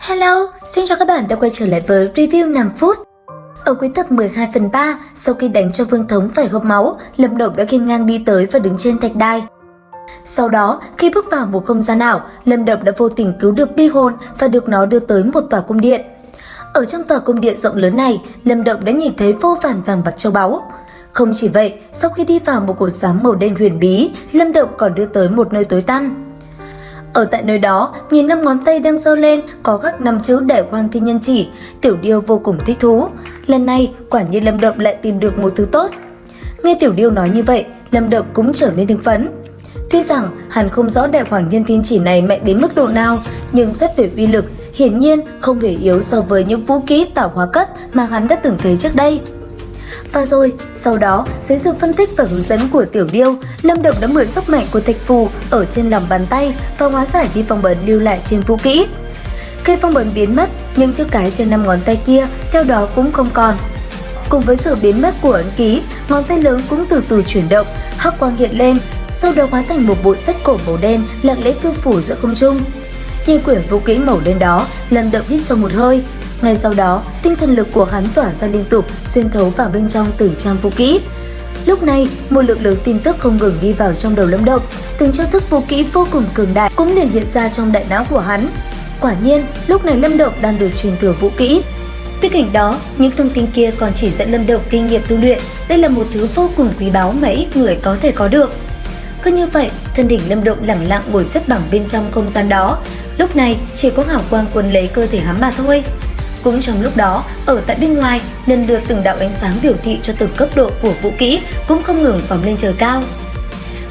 Hello, xin chào các bạn đã quay trở lại với review 5 phút. Ở cuối tập 12/3, sau khi đánh cho Vương Thống phải hộc máu, Lâm Động đã khiêng ngang đi tới và đứng trên thạch đài. Sau đó, khi bước vào một không gian ảo, Lâm Động đã vô tình cứu được Bi Hồn và được nó đưa tới một tòa cung điện. Ở trong tòa cung điện rộng lớn này, Lâm Động đã nhìn thấy vô vàn vàng bạc châu báu. Không chỉ vậy, sau khi đi vào một cột sáng màu đen huyền bí, Lâm Động còn đưa tới một nơi tối tăm. Ở tại nơi đó, nhìn 5 ngón tay đang giơ lên có khắc 5 chữ Đại Hoang Thiên Nhân Chỉ, Tiểu Điêu vô cùng thích thú. Lần này, quả nhiên Lâm Động lại tìm được một thứ tốt. Nghe Tiểu Điêu nói như vậy, Lâm Động cũng trở nên hưng phấn. Tuy rằng hắn không rõ Đại Hoang Thiên Thiên Chỉ này mạnh đến mức độ nào, nhưng xét về uy lực, hiển nhiên không hề yếu so với những vũ khí tạo hóa cấp mà hắn đã từng thấy trước đây. Và rồi, sau đó, dưới sự phân tích và hướng dẫn của Tiểu Điêu, Lâm Động đã mượn sức mạnh của thạch phù ở trên lòng bàn tay và hóa giải đi phong ấn lưu lại trên vũ khí. Khi phong ấn biến mất, những chữ cái trên 5 ngón tay kia theo đó cũng không còn. Cùng với sự biến mất của ấn ký, ngón tay lớn cũng từ từ chuyển động, hắc quang hiện lên, sau đó hóa thành một bộ sách cổ màu đen lặng lẽ phiêu phù giữa không trung. Nhìn quyển vũ khí màu đen đó, Lâm Động hít sâu một hơi. Ngay sau đó, tinh thần lực của hắn tỏa ra liên tục, xuyên thấu vào bên trong từng trang vũ khí. Lúc này, một lượng lớn tin tức không ngừng đi vào trong đầu Lâm Động, từng chiêu thức vũ khí vô cùng cường đại cũng liền hiện ra trong đại não của hắn. Quả nhiên, lúc này Lâm Động đang được truyền thừa vũ khí. Bên cạnh đó, những thông tin kia còn chỉ dẫn Lâm Động kinh nghiệm tu luyện, đây là một thứ vô cùng quý báu mà ít người có thể có được. Cứ như vậy, thân hình Lâm Động lẳng lặng ngồi xếp bằng bên trong không gian đó. Lúc này, chỉ có hào quang quấn lấy cơ thể hắn mà thôi. Cũng trong lúc đó, ở tại bên ngoài, lần lượt từng đạo ánh sáng biểu thị cho từng cấp độ của vũ khí cũng không ngừng phóng lên trời cao.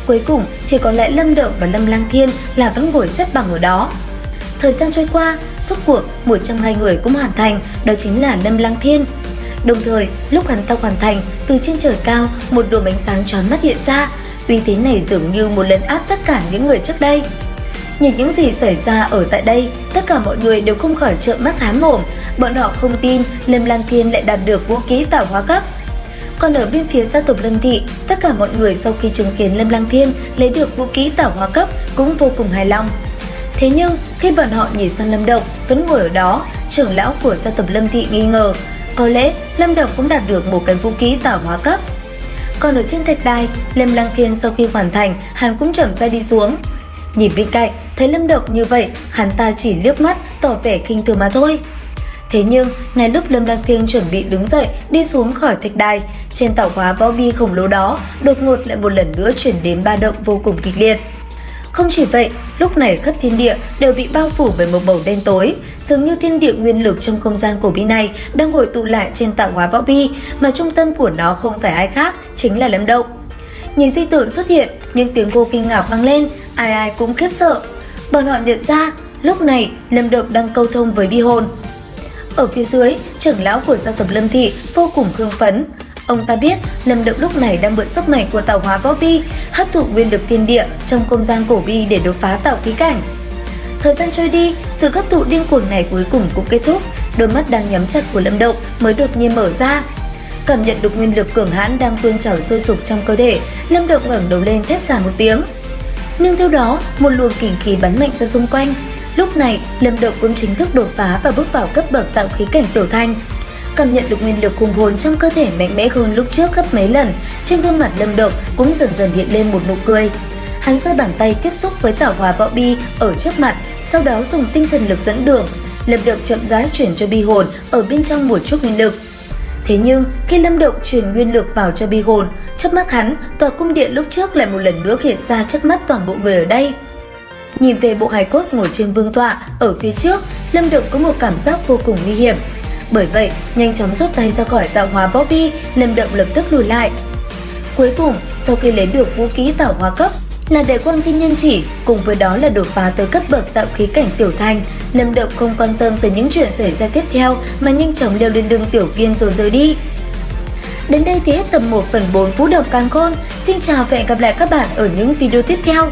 Cuối cùng, chỉ còn lại Lâm Động và Lâm Lang Thiên là vẫn ngồi xếp bằng ở đó. Thời gian trôi qua, rốt cuộc một trong hai người cũng hoàn thành, đó chính là Lâm Lang Thiên. Đồng thời, lúc hắn ta hoàn thành, từ trên trời cao, một đốm ánh sáng chói mắt hiện ra, uy thế này dường như một lần áp tất cả những người trước đây. Nhìn những gì xảy ra ở tại đây, tất cả mọi người đều không khỏi trợn mắt há mồm. Bọn họ không tin Lâm Lang Thiên lại đạt được vũ khí tạo hóa cấp. Còn ở bên phía gia tộc Lâm Thị, tất cả mọi người sau khi chứng kiến Lâm Lang Thiên lấy được vũ khí tạo hóa cấp cũng vô cùng hài lòng. Thế nhưng, khi bọn họ nhìn sang Lâm Động vẫn ngồi ở đó, trưởng lão của gia tộc Lâm Thị nghi ngờ, có lẽ Lâm Động cũng đạt được một cái vũ khí tạo hóa cấp. Còn ở trên thạch đài, Lâm Lang Thiên sau khi hoàn thành, hắn cũng chậm rãi đi xuống. Nhìn bên cạnh, thấy Lâm Động như vậy, hắn ta chỉ liếc mắt, tỏ vẻ khinh thường mà thôi. Thế nhưng, ngay lúc Lâm Lang Thiên chuẩn bị đứng dậy, đi xuống khỏi thạch đài, trên tạo hóa võ bi khổng lồ đó, đột ngột lại một lần nữa chuyển đến ba động vô cùng kịch liệt. Không chỉ vậy, lúc này khắp thiên địa đều bị bao phủ bởi một màu đen tối, dường như thiên địa nguyên lực trong không gian cổ bi này đang hội tụ lại trên tạo hóa võ bi, mà trung tâm của nó không phải ai khác, chính là Lâm Động. Nhìn di tượng xuất hiện, những tiếng hô kinh ngạc vang lên, ai ai cũng khiếp sợ. Bọn họ nhận ra, lúc này Lâm Động đang câu thông với Bi Hồn. Ở phía dưới, trưởng lão của gia tộc Lâm Thị vô cùng hưng phấn. Ông ta biết Lâm Động lúc này đang mượn sức mạnh của tạo hóa võ bi, hấp thụ nguyên lực thiên địa trong không gian cổ bi để đột phá tạo khí cảnh. Thời gian trôi đi, sự hấp thụ điên cuồng này cuối cùng cũng kết thúc. Đôi mắt đang nhắm chặt của Lâm Động mới đột nhiên mở ra. Cảm nhận được nguyên lực cường hãn đang tuôn trào sôi sục trong cơ thể, Lâm Động ngẩng đầu lên thét dài một tiếng. Nương theo đó, một luồng kình khí bắn mạnh ra xung quanh. Lúc này, Lâm Động cũng chính thức đột phá và bước vào cấp bậc tạo khí cảnh tiểu thành. Cảm nhận được nguyên lực hùng hồn trong cơ thể mạnh mẽ hơn lúc trước gấp mấy lần, trên gương mặt Lâm Động cũng dần dần hiện lên một nụ cười. Hắn giơ bàn tay tiếp xúc với tạo hóa võ bi ở trước mặt, sau đó dùng tinh thần lực dẫn đường. Lâm Động chậm rãi chuyển cho Bi Hồn ở bên trong một chút nguyên lực. Thế nhưng, khi Lâm Động truyền nguyên lực vào cho Bi Hồn, trước mắt hắn, tòa cung điện lúc trước lại một lần nữa hiện ra trước mắt toàn bộ người ở đây. Nhìn về bộ hài cốt ngồi trên vương tọa ở phía trước, Lâm Động có một cảm giác vô cùng nguy hiểm. Bởi vậy, nhanh chóng rút tay ra khỏi tạo hóa võ bi, Lâm Động lập tức lùi lại. Cuối cùng, sau khi lấy được vũ khí tạo hóa cấp là Đại Quang Thiên Nhân Chỉ, cùng với đó là đột phá tới cấp bậc tạo khí cảnh tiểu thành, Lâm Động không quan tâm tới những chuyện xảy ra tiếp theo mà nhanh chóng leo lên lưng Tiểu Viên rồi rời đi. Đến đây thì hết tập 1/4 Vũ Động Càn Khôn. Xin chào và hẹn gặp lại các bạn ở những video tiếp theo.